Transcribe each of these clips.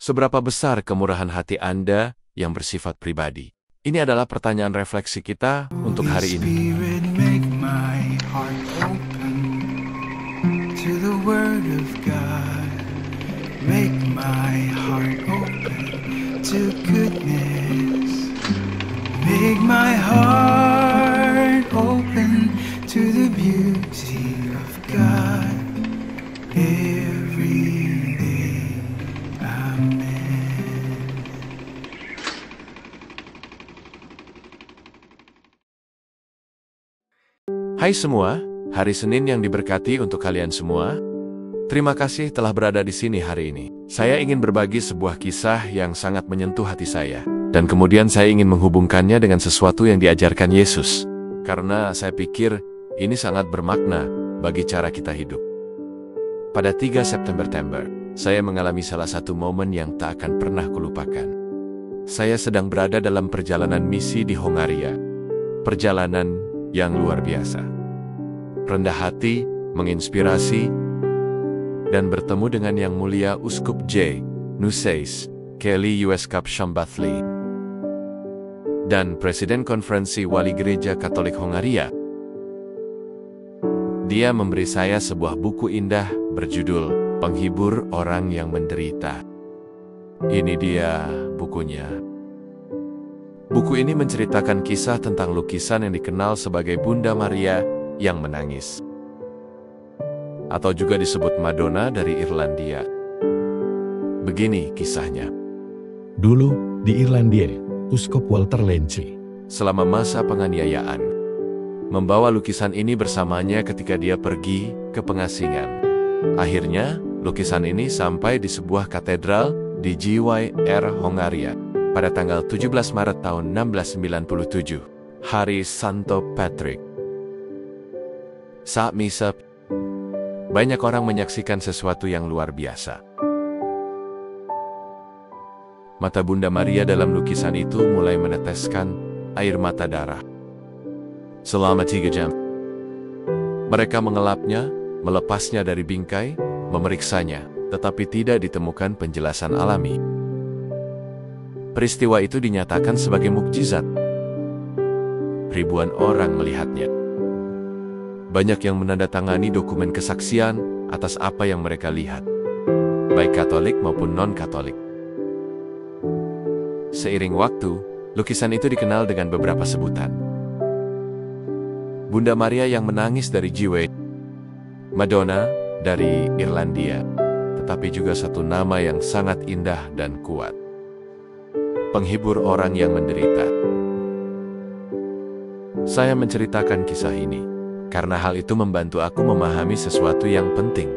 Seberapa besar kemurahan hati Anda yang bersifat pribadi? Ini adalah pertanyaan refleksi kita untuk hari ini. Spirit, make my heart open to the word of God. Make my heart open to goodness. Make my heart open to the beauty of God every day. Amen. Hai semua, hari Senin yang diberkati untuk kalian semua. Terima kasih telah berada di sini hari ini. Saya ingin berbagi sebuah kisah yang sangat menyentuh hati saya. Dan kemudian saya ingin menghubungkannya dengan sesuatu yang diajarkan Yesus. Karena saya pikir ini sangat bermakna bagi cara kita hidup. Pada 3 September, saya mengalami salah satu momen yang tak akan pernah kulupakan. Saya sedang berada dalam perjalanan misi di Hongaria. Perjalanan yang luar biasa. Rendah hati, menginspirasi, dan bertemu dengan Yang Mulia Uskup J. Nuseis, Kelly Ueskap Shambathli, dan Presiden Konferensi Wali Gereja Katolik Hongaria. Dia memberi saya sebuah buku indah berjudul Penghibur Orang yang Menderita. Ini dia bukunya. Buku ini menceritakan kisah tentang lukisan yang dikenal sebagai Bunda Maria yang menangis, atau juga disebut Madonna dari Irlandia. Begini kisahnya. Dulu, di Irlandia, Uskup Walter Lenci Selama masa penganiayaan, membawa lukisan ini bersamanya ketika dia pergi ke pengasingan. Akhirnya, lukisan ini sampai di sebuah katedral di JYR Hongaria pada tanggal 17 Maret tahun 1697, hari Santo Patrick. Saat misa, banyak orang menyaksikan sesuatu yang luar biasa. Mata Bunda Maria dalam lukisan itu mulai meneteskan air mata darah. Selama 3 jam, mereka mengelapnya, melepasnya dari bingkai, memeriksanya, tetapi tidak ditemukan penjelasan alami. Peristiwa itu dinyatakan sebagai mukjizat. Ribuan orang melihatnya. Banyak yang menandatangani dokumen kesaksian atas apa yang mereka lihat, baik Katolik maupun non-Katolik. Seiring waktu, lukisan itu dikenal dengan beberapa sebutan. Bunda Maria yang menangis dari Jiwe, Madonna dari Irlandia, tetapi juga satu nama yang sangat indah dan kuat. Penghibur orang yang menderita. Saya menceritakan kisah ini karena hal itu membantu aku memahami sesuatu yang penting.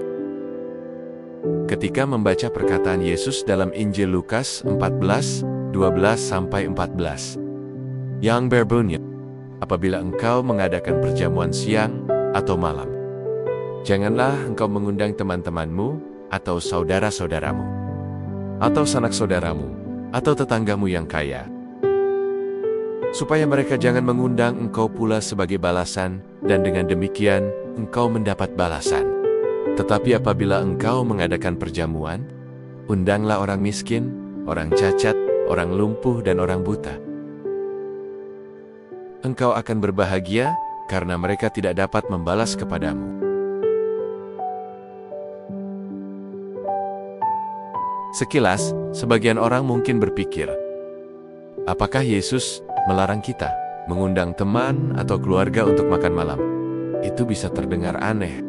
Ketika membaca perkataan Yesus dalam Injil Lukas 14:12-14, yang berbunyi, apabila engkau mengadakan perjamuan siang atau malam, janganlah engkau mengundang teman-temanmu atau saudara-saudaramu, atau sanak saudaramu, atau tetanggamu yang kaya, supaya mereka jangan mengundang engkau pula sebagai balasan, dan dengan demikian engkau mendapat balasan. Tetapi apabila engkau mengadakan perjamuan, undanglah orang miskin, orang cacat, orang lumpuh, dan orang buta. Engkau akan berbahagia karena mereka tidak dapat membalas kepadamu. Sekilas, sebagian orang mungkin berpikir, apakah Yesus melarang kita mengundang teman atau keluarga untuk makan malam? Itu bisa terdengar aneh.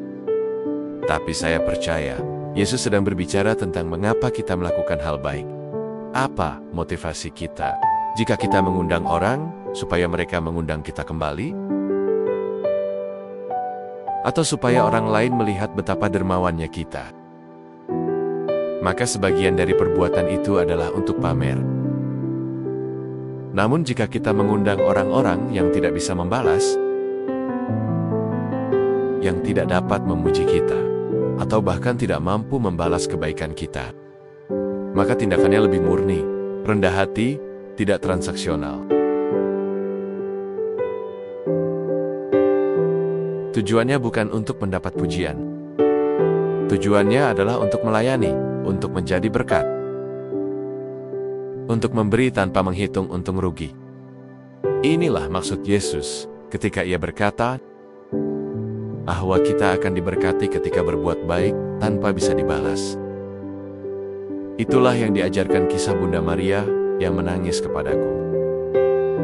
Tapi saya percaya, Yesus sedang berbicara tentang mengapa kita melakukan hal baik. Apa motivasi kita jika kita mengundang orang supaya mereka mengundang kita kembali? Atau supaya orang lain melihat betapa dermawannya kita? Maka sebagian dari perbuatan itu adalah untuk pamer. Namun jika kita mengundang orang-orang yang tidak bisa membalas, yang tidak dapat memuji kita, atau bahkan tidak mampu membalas kebaikan kita, maka tindakannya lebih murni, rendah hati, tidak transaksional. Tujuannya bukan untuk mendapat pujian. Tujuannya adalah untuk melayani, untuk menjadi berkat. untuk memberi tanpa menghitung untung rugi. Inilah maksud Yesus ketika ia berkata, bahwa kita akan diberkati ketika berbuat baik tanpa bisa dibalas. Itulah yang diajarkan kisah Bunda Maria yang menangis kepadaku.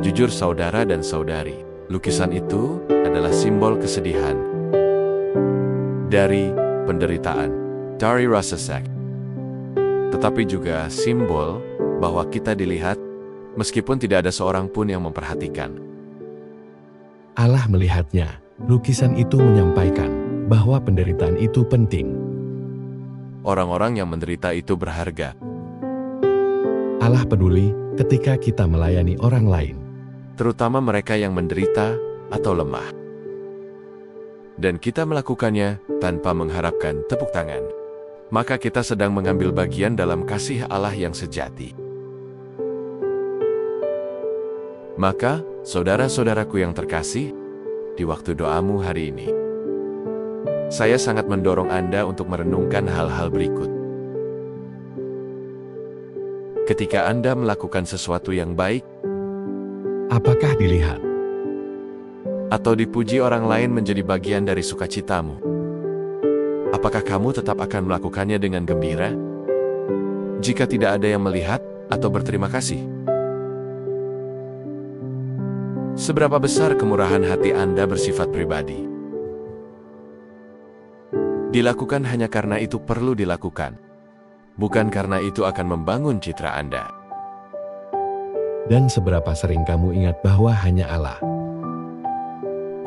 Jujur saudara dan saudari, lukisan itu adalah simbol kesedihan dari penderitaan Dari Rosacek, tetapi juga simbol bahwa kita dilihat meskipun tidak ada seorang pun yang memperhatikan. Allah melihatnya. Lukisan itu menyampaikan bahwa penderitaan itu penting. Orang-orang yang menderita itu berharga. Allah peduli ketika kita melayani orang lain, terutama mereka yang menderita atau lemah. Dan kita melakukannya tanpa mengharapkan tepuk tangan. Maka kita sedang mengambil bagian dalam kasih Allah yang sejati. Maka, saudara-saudaraku yang terkasih, di waktu doamu hari ini, saya sangat mendorong Anda untuk merenungkan hal-hal berikut. Ketika Anda melakukan sesuatu yang baik, apakah dilihat atau dipuji orang lain menjadi bagian dari sukacitamu, apakah kamu tetap akan melakukannya dengan gembira? Jika tidak ada yang melihat atau berterima kasih, seberapa besar kemurahan hati Anda bersifat pribadi? Dilakukan hanya karena itu perlu dilakukan, bukan karena itu akan membangun citra Anda. Dan seberapa sering kamu ingat bahwa hanya Allah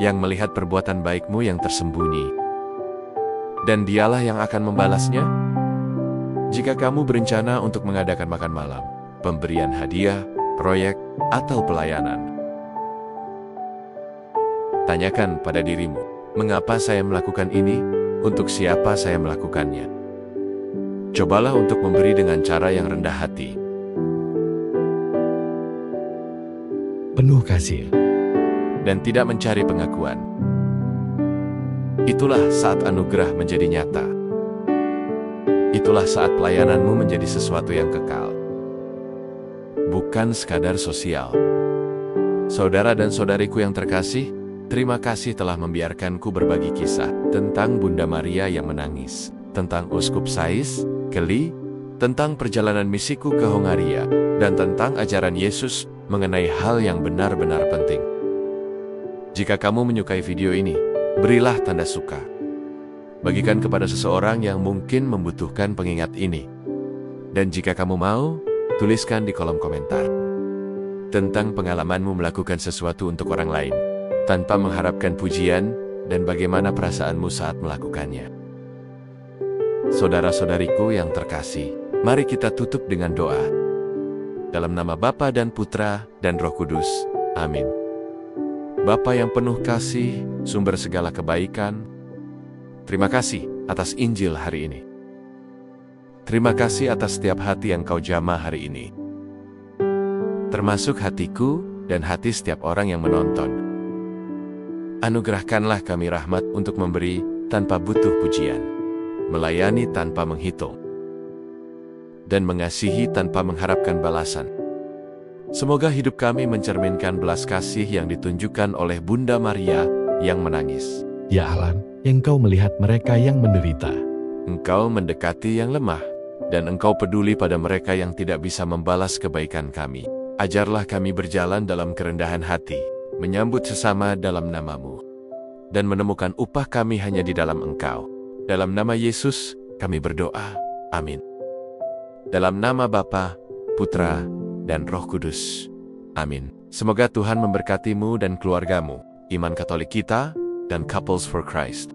yang melihat perbuatan baikmu yang tersembunyi, dan Dialah yang akan membalasnya? Jika kamu berencana untuk mengadakan makan malam, pemberian hadiah, proyek, atau pelayanan, tanyakan pada dirimu, mengapa saya melakukan ini? Untuk siapa saya melakukannya? Cobalah untuk memberi dengan cara yang rendah hati, penuh kasih, dan tidak mencari pengakuan. Itulah saat anugerah menjadi nyata. Itulah saat pelayananmu menjadi sesuatu yang kekal, bukan sekadar sosial. Saudara dan saudariku yang terkasih, terima kasih telah membiarkanku berbagi kisah tentang Bunda Maria yang menangis, tentang Uskup Sais, Kelly, tentang perjalanan misiku ke Hongaria, dan tentang ajaran Yesus mengenai hal yang benar-benar penting. Jika kamu menyukai video ini, berilah tanda suka. Bagikan kepada seseorang yang mungkin membutuhkan pengingat ini. Dan jika kamu mau, tuliskan di kolom komentar tentang pengalamanmu melakukan sesuatu untuk orang lain, tanpa mengharapkan pujian, dan bagaimana perasaanmu saat melakukannya. Saudara-saudariku yang terkasih, mari kita tutup dengan doa. Dalam nama Bapa dan Putra dan Roh Kudus. Amin. Bapa yang penuh kasih, sumber segala kebaikan, terima kasih atas Injil hari ini. Terima kasih atas setiap hati yang Kau jamah hari ini, termasuk hatiku dan hati setiap orang yang menonton. Anugerahkanlah kami rahmat untuk memberi tanpa butuh pujian, melayani tanpa menghitung, dan mengasihi tanpa mengharapkan balasan. Semoga hidup kami mencerminkan belas kasih yang ditunjukkan oleh Bunda Maria yang menangis. Ya Allah, Engkau melihat mereka yang menderita. Engkau mendekati yang lemah, dan Engkau peduli pada mereka yang tidak bisa membalas kebaikan kami. Ajarlah kami berjalan dalam kerendahan hati, menyambut sesama dalam nama-Mu, dan menemukan upah kami hanya di dalam Engkau. Dalam nama Yesus, kami berdoa. Amin. Dalam nama Bapa, Putra, dan Roh Kudus. Amin. Semoga Tuhan memberkatimu dan keluargamu, iman Katolik kita, dan Couples for Christ.